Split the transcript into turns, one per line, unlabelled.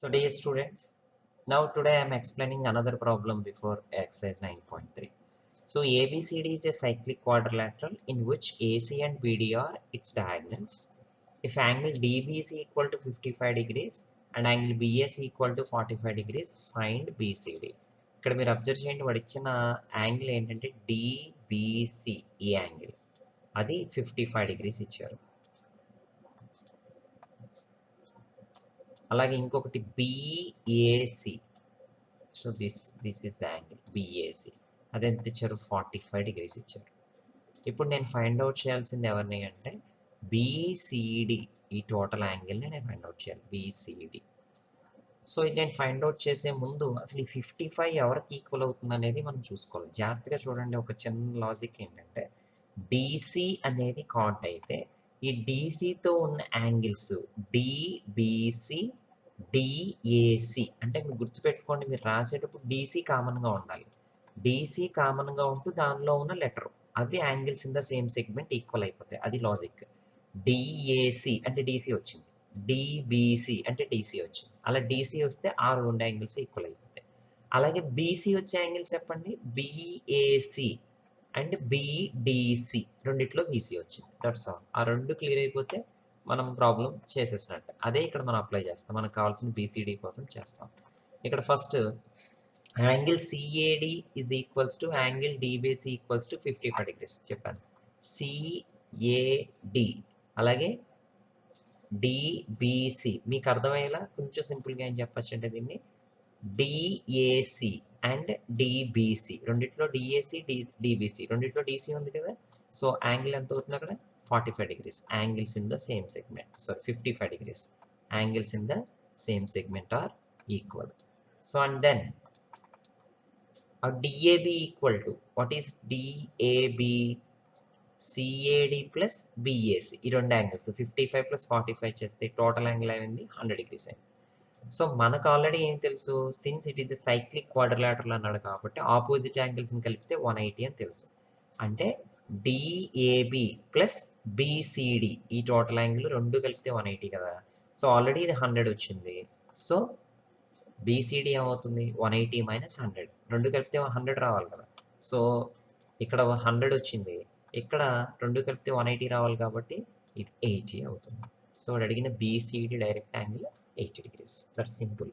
So dear students, now today I am explaining another problem before exercise 9.3. So ABCD is a cyclic quadrilateral in which AC and BD are its diagonals. If angle DB is equal to 55 degrees and angle BAC equal to 45 degrees, find BCD. ఇక్కడ మీరు observe చేయండి వాడు ఇచ్చిన angle ఏంటంటే DBC ఈ angle అది 55 degrees ఇచ్చారు. అలాగే ఇంకొకటి BAC, so this is the angle BAC, అది ఎంత ఇచ్చారు 45 డిగ్రీస్ ఇచ్చారు. ఇప్పుడు నేను ఫైండ్ అవుట్ చేయాల్సింది ఎవరిని అంటే BCD, ఈ టోటల్ యాంగిల్ని నేను ఫైండ్ అవుట్ చేయాలి BCD. సో ఇది నేను ఫైండ్ అవుట్ చేసే ముందు అసలు ఈ 55 ఎవరికి ఈక్వల్ అవుతుంది అనేది మనం చూసుకోవాలి. జాగ్రత్తగా చూడండి, ఒక చిన్న లాజిక్ ఏంటంటే DC అనేది కాట్ అయితే ఈ డీసీతో ఉన్న యాంగిల్స్ DBC DAC అంటే మీరు గుర్తుపెట్టుకోండి, మీరు రాసేటప్పుడు DC కామన్గా ఉండాలి. DC కామన్గా ఉంటూ దానిలో ఉన్న లెటర్ అది angles in the same segment equal అయిపోతాయి. అది లాజిక్. DAC అంటే DC వచ్చింది, DBC అంటే DC వచ్చింది. అలా DC వస్తే ఆ రెండు యాంగిల్స్ ఈక్వల్ అయిపోతాయి. అలాగే BC వచ్చే యాంగిల్స్ చెప్పండి, BAC అండ్ BDC, రెండిట్లో BC వచ్చింది. That's all. ఆ రెండు క్లియర్ అయిపోతే మనం ప్రాబ్లం చేసేసినట్టు. అదే ఇక్కడ మనం అప్లై చేస్తాం, మనకు కావాల్సిన BCD కోసం చేస్తాం. ఇక్కడ first angle CAD is equals to angle DBC equals to 55 degrees చెప్పాను. CAD అలాగే DBC మీకు అర్థమయ్యేలా కొంచెం సింపుల్గా ఏం చెప్పచ్చు అంటే దీన్ని DAC అండ్ DBC, రెండిట్లో DAC DBC, రెండిట్లో DC ఉంది కదా. సో యాంగిల్ ఎంత అవుతుంది అక్కడ 45 degrees. Angles in the same segment, sorry 55 degrees. Angles in the same segment are equal. So and then DAB equal to what is DAB? CAD plus BAC, ఈ రెండు angles 55 plus 45 చేస్తే total angle అయింది 100 degrees అయింది. So మనకు already ఏం తెలుసు, since it is a cyclic quadrilateral అన్నాడు కాబట్టి ఆపోజిట్ యాంగిల్స్ కలిపితే 180 అని తెలుసు. అంటే DAB ప్లస్ BCD ఈ టోటల్ యాంగిల్ రెండు కలిపితే 180 కదా. సో ఆల్రెడీ ఇది 100 వచ్చింది. సో BCD ఏమవుతుంది 180 మైనస్ 100, రెండు కలిపితే 100 రావాలి కదా. సో ఇక్కడ 100 వచ్చింది, ఇక్కడ రెండు కలిపితే 180 రావాలి కాబట్టి ఇది 80 అవుతుంది. సో వాడు అడిగిన BCD direct angle 80 degrees. That's simple.